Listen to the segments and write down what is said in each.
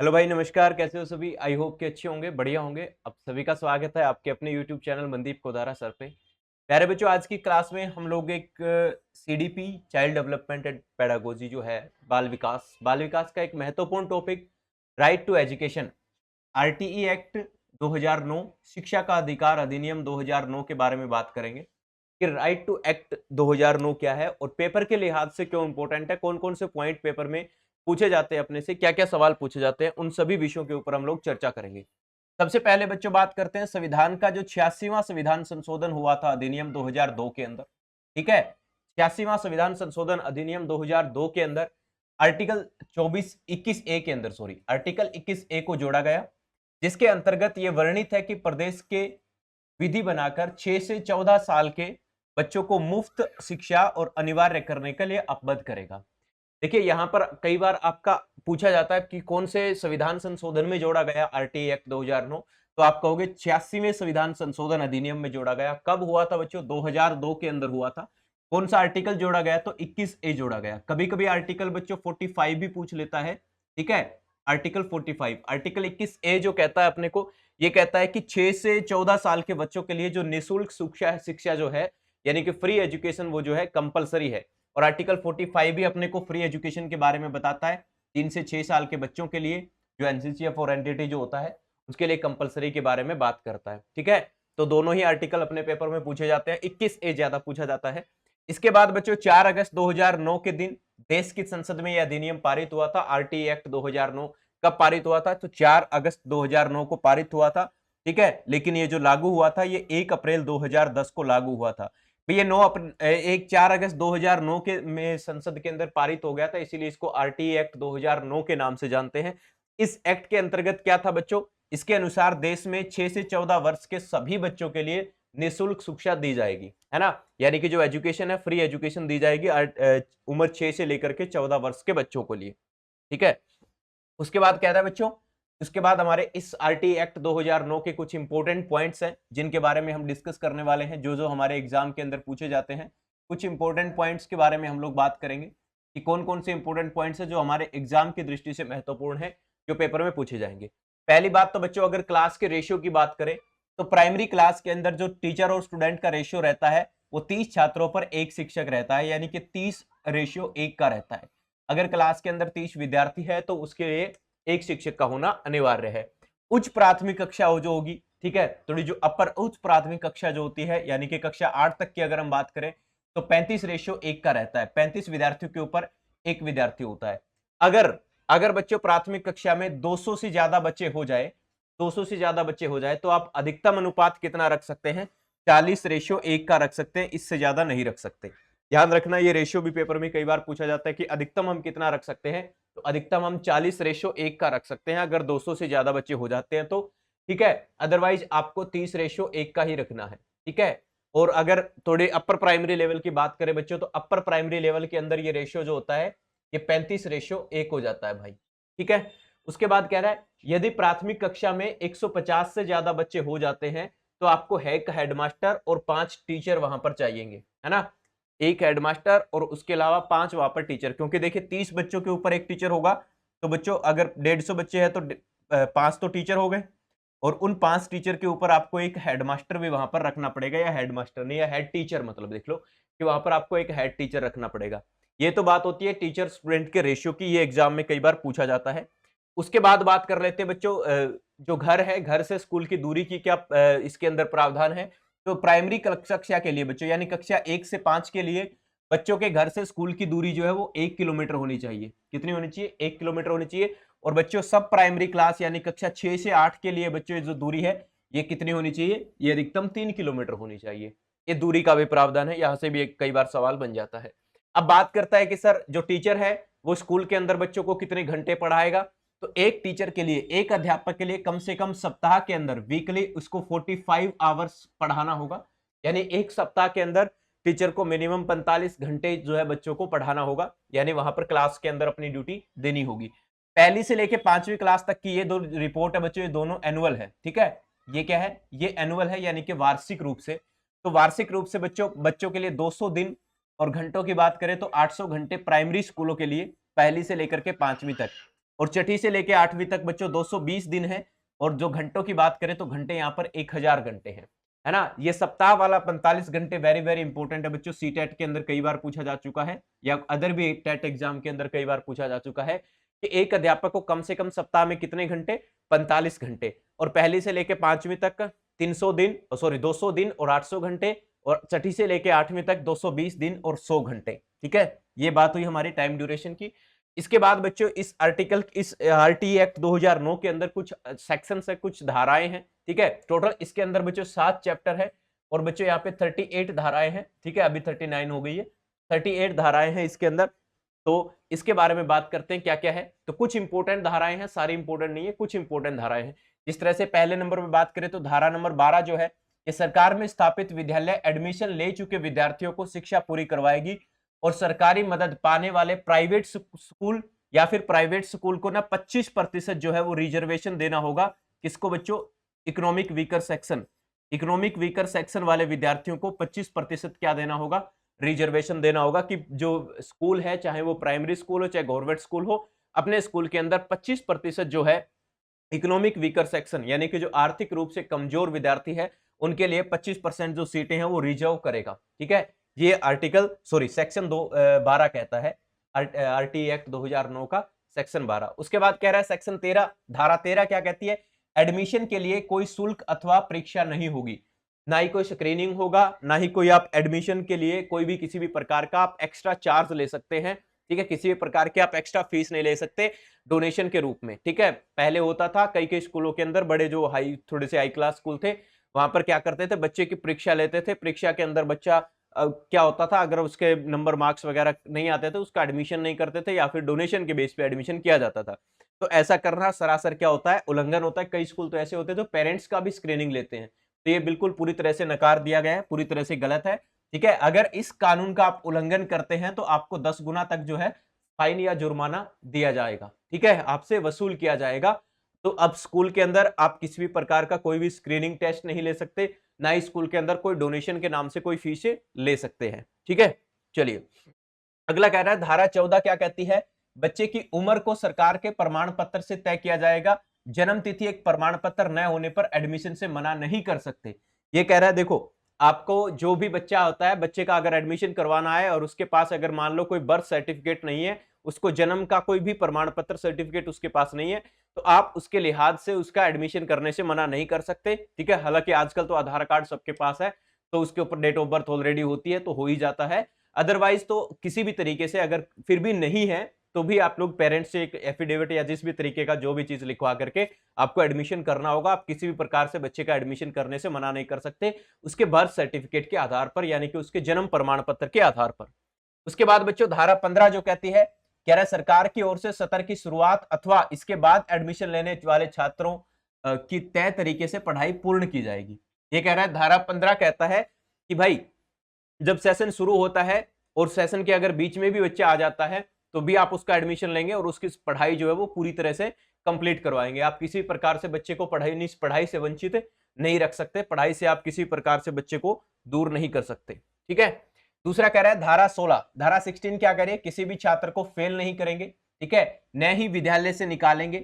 Hello भाई, नमस्कार। कैसे हो सभी? आई होप कि अच्छे होंगे, बढ़िया होंगे। अब सभी का स्वागत है आपके अपने YouTube channel Mandeep Kodara sir पे। प्यारे बच्चों, आज की क्लास में हम लोग एक CDP child development and pedagogy जो है, बाल विकास का एक महत्वपूर्ण topic, right to education, RTE act 2009, शिक्षा का अधिकार अधिनियम 2009 के बारे में बात करेंगे कि राइट टू एक्ट 2009 क्या है और पेपर के लिहाज से क्यों इंपॉर्टेंट है, कौन कौन से पॉइंट पेपर में पूछे जाते हैं, अपने से क्या क्या सवाल पूछे जाते हैं, उन सभी विषयों के ऊपर हम लोग चर्चा करेंगे। सबसे पहले बच्चों बात करते हैं संविधान का, जो 86वां संविधान संशोधन हुआ था अधिनियम 2002 के अंदर। ठीक है, 86वां संविधान संशोधन अधिनियम 2002 के अंदर आर्टिकल 21A के अंदर, आर्टिकल 21A को जोड़ा गया, जिसके अंतर्गत यह वर्णित है कि प्रदेश के विधि बनाकर 6 से 14 साल के बच्चों को मुफ्त शिक्षा और अनिवार्य करने के लिए अपबद्ध करेगा। देखिए, यहां पर कई बार आपका पूछा जाता है कि कौन से संविधान संशोधन में जोड़ा गया आरटीई एक्ट 2009, तो आप कहोगे 86वें संविधान संशोधन अधिनियम में जोड़ा गया। कब हुआ था बच्चों? 2002 के अंदर हुआ था। कौन सा आर्टिकल जोड़ा गया? तो 21A जोड़ा गया। कभी कभी आर्टिकल बच्चों 45 भी पूछ लेता है। ठीक है, आर्टिकल 45, आर्टिकल 21A जो कहता है अपने को, ये कहता है कि 6 से 14 साल के बच्चों के लिए जो निःशुल्क शिक्षा जो है, यानी कि फ्री एजुकेशन, वो जो है कंपलसरी है। और आर्टिकल 45 भी अपने को फ्री एजुकेशन के बारे में बताता है। 3 से 6 साल के बच्चों के लिए जो एनसीसीएफ और एनडीटी जो होता है, उसके लिए कंपलसरी के बारे में बात करता है। ठीक है, तो दोनों ही आर्टिकल अपने पेपर में पूछे जाते हैं। 21A ज्यादा पूछा जाता है। इसके बाद बच्चों 4 अगस्त 2009 के दिन देश की संसद में यह अधिनियम पारित हुआ था। आरटीई एक्ट 2009 कब पारित हुआ था? तो 4 अगस्त 2009 को पारित हुआ था। ठीक है, लेकिन ये जो लागू हुआ था, ये 1 अप्रैल 2010 को लागू हुआ था। ये 4 अगस्त 2009 के में संसद के अंदर पारित हो गया था, इसीलिए इसको आरटीई एक्ट 2009 के नाम से जानते हैं। इस एक्ट के अंतर्गत क्या था बच्चों? इसके अनुसार देश में 6 से 14 वर्ष के सभी बच्चों के लिए निःशुल्क शिक्षा दी जाएगी, है ना। यानी कि जो एजुकेशन है, फ्री एजुकेशन दी जाएगी उम्र 6 से लेकर के 14 वर्ष के बच्चों को लिए। ठीक है, उसके बाद क्या था बच्चों? उसके बाद हमारे इस आरटी एक्ट 2009 के कुछ इंपॉर्टेंट पॉइंट्स हैं, जिनके बारे में हम डिस्कस करने वाले हैं, जो जो हमारे एग्जाम के अंदर पूछे जाते हैं। कुछ इंपॉर्टेंट पॉइंट्स के बारे में हम लोग बात करेंगे कि कौन कौन से इंपॉर्टेंट पॉइंट्स हैं जो हमारे एग्जाम की दृष्टि से महत्वपूर्ण है, जो पेपर में पूछे जाएंगे। पहली बात तो बच्चों, अगर क्लास के रेशियो की बात करें, तो प्राइमरी क्लास के अंदर जो टीचर और स्टूडेंट का रेशियो रहता है, वो 30 छात्रों पर एक शिक्षक रहता है, यानी कि 30:1 का रहता है। अगर क्लास के अंदर 30 विद्यार्थी है, तो उसके लिए एक शिक्षक का होना अनिवार्य है। उच्च प्राथमिक कक्षा जो होगी, ठीक है, थोड़ी जो उच्च प्राथमिक कक्षा जो होती है, यानी कि कक्षा 8 तक की अगर हम बात करें, तो 35:1 का रहता है। 35 विद्यार्थियों के ऊपर एक विद्यार्थी होता है। अगर अगर बच्चों प्राथमिक कक्षा में 200 से ज्यादा बच्चे हो जाए, 200 से ज्यादा बच्चे हो जाए, तो आप अधिकतम अनुपात कितना रख सकते हैं? 40:1 का रख सकते हैं, इससे ज्यादा नहीं रख सकते। ध्यान रखना, ये रेशियो भी पेपर में कई बार पूछा जाता है कि अधिकतम हम कितना रख सकते हैं, तो अधिकतम हम 40:1 का रख सकते हैं, अगर 200 से ज्यादा बच्चे हो जाते हैं तो। ठीक है, अदरवाइज आपको 30:1 का ही रखना है। ठीक है, और अगर थोड़े अपर प्राइमरी लेवल की बात करें बच्चों, तो अपर प्राइमरी लेवल के अंदर ये रेशियो जो होता है, ये 35:1 हो जाता है भाई। ठीक है, उसके बाद कह रहा है, यदि प्राथमिक कक्षा में 150 से ज्यादा बच्चे हो जाते हैं, तो आपको एक हेडमास्टर और 5 टीचर वहां पर चाहिएंगे, है ना। एक हेडमास्टर और उसके अलावा 5 वहां पर टीचर, क्योंकि देखिए 30 बच्चों के ऊपर एक टीचर होगा, तो बच्चों अगर 150 बच्चे हैं तो 5 तो टीचर हो गए, और उन 5 टीचर के ऊपर आपको एक हेडमास्टर भी वहां पर रखना पड़ेगा, या हेडमास्टर नहीं, या हेड टीचर, मतलब देख लो कि वहां पर आपको एक हेड टीचर रखना पड़ेगा। ये तो बात होती है टीचर स्टूडेंट के रेशियो की, ये एग्जाम में कई बार पूछा जाता है। उसके बाद बात कर लेते हैं बच्चों, जो घर है, घर से स्कूल की दूरी की क्या इसके अंदर प्रावधान है। तो प्राइमरी कक्षा के लिए बच्चों, यानी कक्षा 1 से 5 के लिए बच्चों के घर से स्कूल की दूरी जो है वो 1 किलोमीटर होनी चाहिए। कितनी होनी चाहिए? 1 किलोमीटर होनी चाहिए। और बच्चों सब प्राइमरी क्लास यानी कक्षा 6 से 8 के लिए बच्चों जो दूरी है, ये कितनी होनी चाहिए? ये अधिकतम 3 किलोमीटर होनी चाहिए। ये दूरी का भी प्रावधान है, यहां से भी कई बार सवाल बन जाता है। अब बात करता है कि सर जो टीचर है वो स्कूल के अंदर बच्चों को कितने घंटे पढ़ाएगा। तो एक टीचर के लिए, एक अध्यापक के लिए कम से कम सप्ताह के अंदर, वीकली, उसको 45 आवर्स पढ़ाना होगा। यानी एक सप्ताह के अंदर टीचर को मिनिमम 45 घंटे जो है बच्चों को पढ़ाना होगा, यानी वहां पर क्लास के अंदर अपनी ड्यूटी देनी होगी। पहली से लेकर 5वीं क्लास तक की ये दो रिपोर्ट है बच्चों, ये दोनों एनुअल है। ठीक है, ये क्या है? ये एनुअल है, यानी कि वार्षिक रूप से। तो वार्षिक रूप से बच्चों बच्चों के लिए 200 दिन, और घंटों की बात करें तो 800 घंटे प्राइमरी स्कूलों के लिए, पहली से लेकर के 5वीं तक। और छठी से लेके 8वीं तक बच्चों 220 दिन है। और जो घंटों की बात करें तो घंटे यहाँ पर 1000 घंटे हैं, है ना। ये सप्ताह वाला 45 घंटे वेरी वेरी इंपॉर्टेंट है बच्चों। सीटेट के अंदर कई बार पूछा जा चुका है, या अदर भी टेट एग्जाम के अंदर कई बार पूछा जा चुका है कि एक अध्यापक को कम से कम सप्ताह में कितने घंटे, 45 घंटे। और पहली से लेके 5वीं तक 300 दिन, सॉरी 200 दिन और 800 घंटे, और छठी से लेके 8वीं तक 220 दिन और 100 घंटे। ठीक है, ये बात हुई हमारी टाइम ड्यूरेशन की। इसके बाद बच्चों इस आरटी एक्ट 2009 के अंदर कुछ सेक्शन है, कुछ धाराएं हैं। ठीक है, टोटल इसके अंदर बच्चों 7 चैप्टर है, और बच्चों यहाँ पे 38 धाराएं हैं। ठीक है, अभी 39 हो गई है, 38 धाराएं हैं इसके अंदर। तो इसके बारे में बात करते हैं क्या क्या है। तो कुछ इंपोर्टेंट धाराएं हैं, सारी इंपोर्टेंट नहीं है, कुछ इंपोर्टेंट धाराएं हैं। जिस तरह से पहले नंबर में बात करें तो धारा नंबर 12 जो है, कि सरकार में स्थापित विद्यालय एडमिशन ले चुके विद्यार्थियों को शिक्षा पूरी करवाएगी, और सरकारी मदद पाने वाले प्राइवेट स्कूल या फिर प्राइवेट स्कूल को ना 25% जो है वो रिजर्वेशन देना होगा। किसको बच्चों, economic weaker section, economic weaker section वाले विद्यार्थियों को 25% क्या देना होगा, रिजर्वेशन देना होगा। कि जो स्कूल है, चाहे वो प्राइमरी स्कूल हो चाहे गवर्नमेंट स्कूल हो, अपने स्कूल के अंदर 25% जो है इकोनॉमिक वीकर सेक्शन, यानी कि जो आर्थिक रूप से कमजोर विद्यार्थी है, उनके लिए 25% जो सीटें हैं वो रिजर्व करेगा। ठीक है, ये आर्टिकल सेक्शन 12 कहता है, आरटी एक्ट 2009 का सेक्शन 12। उसके बाद कह रहा है सेक्शन 13, धारा 13 क्या कहती है, एडमिशन के लिए कोई शुल्क अथवा परीक्षा नहीं होगी, ना ही कोई स्क्रीनिंग होगा, ना ही कोई आप एडमिशन के लिए कोई भी किसी भी प्रकार का आप एक्स्ट्रा चार्ज ले सकते हैं। ठीक है, किसी भी प्रकार के आप एक्स्ट्रा फीस नहीं ले सकते डोनेशन के रूप में। ठीक है, पहले होता था कई कई स्कूलों के अंदर, बड़े जो थोड़े से हाई क्लास स्कूल थे, वहां पर क्या करते थे, बच्चे की परीक्षा लेते थे। परीक्षा के अंदर बच्चा क्या होता था, अगर उसके नंबर मार्क्स वगैरह नहीं आते थे, उसका एडमिशन नहीं करते थे, या फिर डोनेशन के बेस पे एडमिशन किया जाता था। तो ऐसा करना सरासर क्या होता है, उल्लंघन होता है। कई स्कूल तो ऐसे होते हैं जो पेरेंट्स का भी स्क्रीनिंग लेते हैं। तो ये बिल्कुल पूरी तरह से नकार दिया गया है, पूरी तरह से गलत है। ठीक है, अगर इस कानून का आप उल्लंघन करते हैं तो आपको 10 गुना तक जो है फाइन या जुर्माना दिया जाएगा। ठीक है, आपसे वसूल किया जाएगा। तो अब स्कूल के अंदर आप किसी भी प्रकार का कोई भी स्क्रीनिंग टेस्ट नहीं ले सकते, ना ही स्कूल के अंदर कोई डोनेशन के नाम से कोई फीसें ले सकते हैं। ठीक है, चलिए अगला कह रहा है धारा 14 क्या कहती है, बच्चे की उम्र को सरकार के प्रमाण पत्र से तय किया जाएगा, जन्म तिथि एक प्रमाण पत्र न होने पर एडमिशन से मना नहीं कर सकते। ये कह रहा है देखो, आपको जो भी बच्चा होता है, बच्चे का अगर एडमिशन करवाना है और उसके पास अगर मान लो कोई बर्थ सर्टिफिकेट नहीं है, उसको जन्म का कोई भी प्रमाण पत्र सर्टिफिकेट उसके पास नहीं है, तो आप उसके लिहाज से उसका एडमिशन करने से मना नहीं कर सकते। ठीक है, हालांकि आजकल तो आधार कार्ड सबके पास है, तो उसके ऊपर डेट ऑफ बर्थ ऑलरेडी होती है, तो हो ही जाता है। अदरवाइज तो किसी भी तरीके से अगर फिर भी नहीं है, तो भी आप लोग पेरेंट्स से एक एफिडेविट या जिस भी तरीके का जो भी चीज लिखवा करके आपको एडमिशन करना होगा। आप किसी भी प्रकार से बच्चे का एडमिशन करने से मना नहीं कर सकते, उसके बर्थ सर्टिफिकेट के आधार पर, यानी कि उसके जन्म प्रमाण पत्र के आधार पर। उसके बाद बच्चों धारा 15 जो कहती है, कह रहा है सरकार की ओर से सत्र की शुरुआत अथवा इसके बाद एडमिशन लेने वाले छात्रों की तय तरीके से पढ़ाई पूर्ण की जाएगी। ये कह रहा है धारा 15 कहता है कि भाई जब सेशन शुरू होता है और सेशन के अगर बीच में भी बच्चा आ जाता है, तो भी आप उसका एडमिशन लेंगे और उसकी पढ़ाई जो है वो पूरी तरह से कंप्लीट करवाएंगे। आप किसी प्रकार से बच्चे को पढ़ाई से वंचित नहीं रख सकते, पढ़ाई से आप किसी प्रकार से बच्चे को दूर नहीं कर सकते। ठीक है, दूसरा कह रहा है धारा 16, धारा 16 क्या करे, किसी भी छात्र को फेल नहीं करेंगे। ठीक है, न ही विद्यालय से निकालेंगे,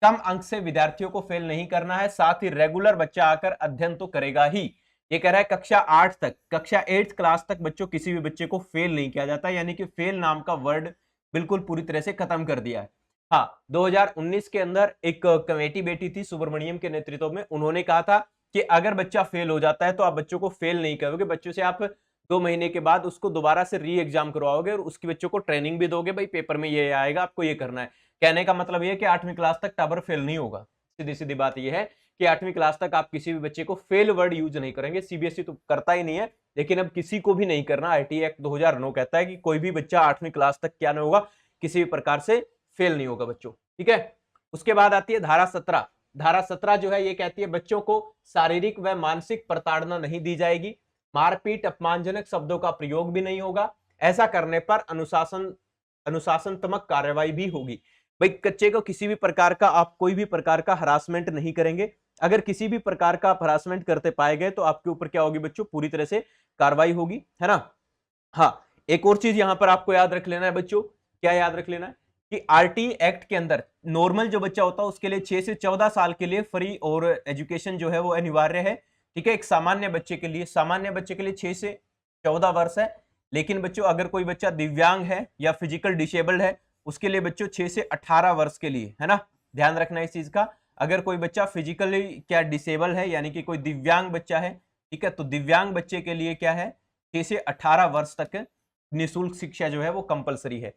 कम अंक से विद्यार्थियों को फेल नहीं करना है, साथ ही रेगुलर बच्चा आकर अध्ययन तो करेगा ही। ये कह रहा है कक्षा 8 तक, कक्षा 8th क्लास तक बच्चों किसी भी बच्चे को फेल नहीं किया जाता, यानी कि फेल नाम का वर्ड बिल्कुल पूरी तरह से खत्म कर दिया है। हाँ, 2019 के अंदर एक कमेटी बैठी थी सुब्रमण्यम के नेतृत्व में, उन्होंने कहा था कि अगर बच्चा फेल हो जाता है तो आप बच्चों को फेल नहीं करोगे, बच्चों से आप 2 महीने के बाद उसको दोबारा से री एग्जाम करवाओगे और उसके बच्चों को ट्रेनिंग भी दोगे, भाई पेपर में ये आएगा, आपको ये करना है। कहने का मतलब ये कि 8वीं क्लास तक टाबर फेल नहीं होगा। सीधी सीधी बात ये है कि 8वीं क्लास तक आप किसी भी बच्चे को फेल वर्ड यूज नहीं करेंगे। सीबीएसई तो करता ही नहीं है, लेकिन अब किसी को भी नहीं करना। आईटी एक्ट 2009 कहता है कि कोई भी बच्चा 8वीं क्लास तक क्या नहीं होगा, किसी भी प्रकार से फेल नहीं होगा बच्चों। ठीक है, उसके बाद आती है धारा 17। धारा 17 जो है ये कहती है बच्चों को शारीरिक व मानसिक प्रताड़ना नहीं दी जाएगी, मारपीट अपमानजनक शब्दों का प्रयोग भी नहीं होगा, ऐसा करने पर अनुशासनात्मक कार्रवाई भी होगी। भाई बच्चे को किसी भी प्रकार का आप कोई भी प्रकार का हरासमेंट नहीं करेंगे, अगर किसी भी प्रकार का आप हरासमेंट करते पाए गए तो आपके ऊपर क्या होगी बच्चों, पूरी तरह से कार्रवाई होगी, है ना। हाँ, एक और चीज यहां पर आपको याद रख लेना है बच्चों, क्या याद रख लेना है कि आरटी एक्ट के अंदर नॉर्मल जो बच्चा होता है उसके लिए 6 से 14 साल के लिए फ्री और एजुकेशन जो है वो अनिवार्य है। ठीक है, एक सामान्य बच्चे के लिए 6 से 14 वर्ष है। लेकिन बच्चों अगर कोई बच्चा दिव्यांग है या फिजिकल डिसेबल्ड है उसके लिए बच्चों 6 से 18 वर्ष के लिए, है ना, ध्यान रखना इस चीज का। अगर कोई बच्चा फिजिकली क्या डिसेबल है यानी कि कोई दिव्यांग बच्चा है, ठीक है, तो दिव्यांग बच्चे के लिए क्या है 6 से 18 वर्ष तक निःशुल्क शिक्षा जो है वो कंपलसरी है।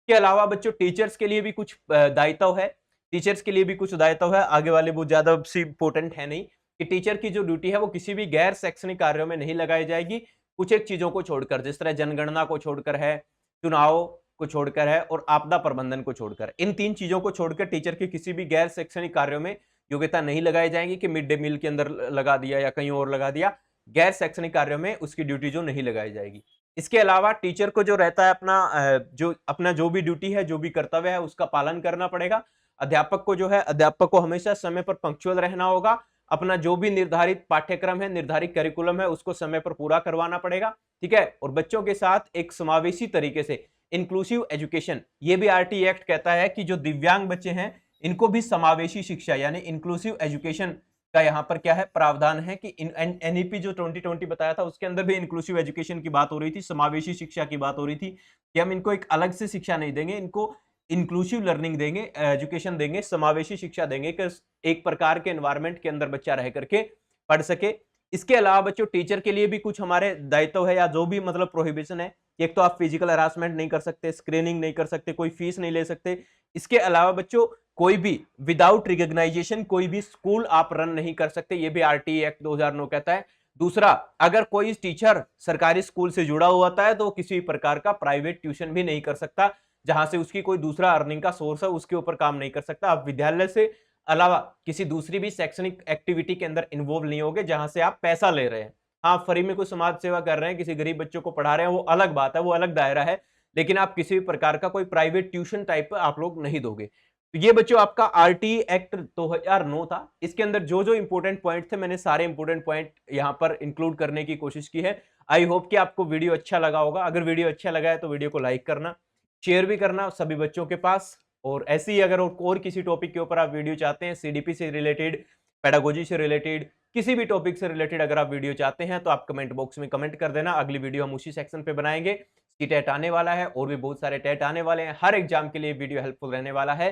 के अलावा बच्चों टीचर्स के लिए भी कुछ दायित्व है। टीचर्स के लिए भी कुछ दायित्व है, आगे वाले बहुत ज्यादा इंपॉर्टेंट है नहीं, कि टीचर की जो ड्यूटी है वो किसी भी गैर शैक्षणिक कार्यों में नहीं लगाई जाएगी, कुछ एक चीजों को छोड़कर, जिस तरह जनगणना को छोड़कर है, चुनाव को छोड़कर है और आपदा प्रबंधन को छोड़कर। इन 3 चीजों को छोड़कर टीचर की किसी भी गैर शैक्षणिक कार्यों में योग्यता नहीं लगाई जाएगी कि मिड डे मील के अंदर लगा दिया या कहीं और लगा दिया। गैर शैक्षणिक कार्यों में उसकी ड्यूटी जो नहीं लगाई जाएगी। इसके अलावा टीचर को जो रहता है अपना जो भी ड्यूटी है, जो भी कर्तव्य है उसका पालन करना पड़ेगा। अध्यापक को जो है, अध्यापक को हमेशा समय पर पंक्चुअल रहना होगा। अपना जो भी निर्धारित पाठ्यक्रम है, निर्धारित करिकुलम है, उसको समय पर पूरा करवाना पड़ेगा। ठीक है, और बच्चों के साथ एक समावेशी तरीके से इंक्लूसिव एजुकेशन, ये भी आरटी एक्ट कहता है कि जो दिव्यांग बच्चे हैं इनको भी समावेशी शिक्षा यानी इंक्लूसिव एजुकेशन का यहाँ पर क्या है प्रावधान है कि एनईपी जो 2020 बताया था उसके अंदर भी इंक्लूसिव एजुकेशन की बात हो रही थी, समावेशी शिक्षा की बात हो रही थी कि हम इनको एक अलग से शिक्षा नहीं देंगे, इनको इंक्लूसिव लर्निंग देंगे, एजुकेशन देंगे, समावेशी शिक्षा देंगे कि एक प्रकार के एनवायरमेंट के अंदर बच्चा रह करके पढ़ सके। इसके अलावा बच्चों टीचर के लिए भी कुछ हमारे दायित्व है या जो भी मतलब प्रोहिबिशन है। एक तो आप फिजिकल हरासमेंट नहीं कर सकते, स्क्रीनिंग नहीं कर सकते, कोई फीस नहीं ले सकते। इसके अलावा बच्चों कोई भी विदाउट रिकॉग्नाइजेशन कोई भी स्कूल आप रन नहीं कर सकते, ये भी आरटी एक्ट 2009 कहता है। दूसरा, अगर कोई टीचर सरकारी स्कूल से जुड़ा हुआ है तो किसी प्रकार का प्राइवेट ट्यूशन भी नहीं कर सकता, जहां से उसकी कोई दूसरा अर्निंग का सोर्स है उसके ऊपर काम नहीं कर सकता। आप विद्यालय से अलावा किसी दूसरी भी शैक्षणिक एक्टिविटी के अंदर इन्वॉल्व नहीं होगे जहां से आप पैसा ले रहे हैं। हाँ, फ्री में कोई समाज सेवा कर रहे हैं, किसी गरीब बच्चों को पढ़ा रहे हैं, वो अलग बात है, वो अलग दायरा है, लेकिन आप किसी भी प्रकार का कोई प्राइवेट ट्यूशन टाइप आप लोग नहीं दोगे। तो ये बच्चों आपका आरटी एक्ट 2009 था। इसके अंदर जो जो इंपोर्टेंट पॉइंट थे मैंने सारे इंपोर्टेंट पॉइंट यहां पर इंक्लूड करने की कोशिश की है। आई होप कि आपको वीडियो अच्छा लगा होगा। अगर वीडियो अच्छा लगा है तो वीडियो को लाइक करना, शेयर भी करना सभी बच्चों के पास। और ऐसे ही अगर और किसी टॉपिक के ऊपर आप वीडियो चाहते हैं, सीडीपी से रिलेटेड, पेडागोजी से रिलेटेड, किसी भी टॉपिक से रिलेटेड अगर आप वीडियो चाहते हैं तो आप कमेंट बॉक्स में कमेंट कर देना। अगली वीडियो हम उसी सेक्शन पे बनाएंगे। टेट आने वाला है और भी बहुत सारे टेट आने वाले हैं, हर एग्जाम के लिए वीडियो हेल्पफुल रहने वाला है।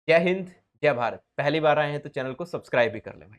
जय हिंद, जय भारत। पहली बार आए हैं तो चैनल को सब्सक्राइब भी कर ले भाई।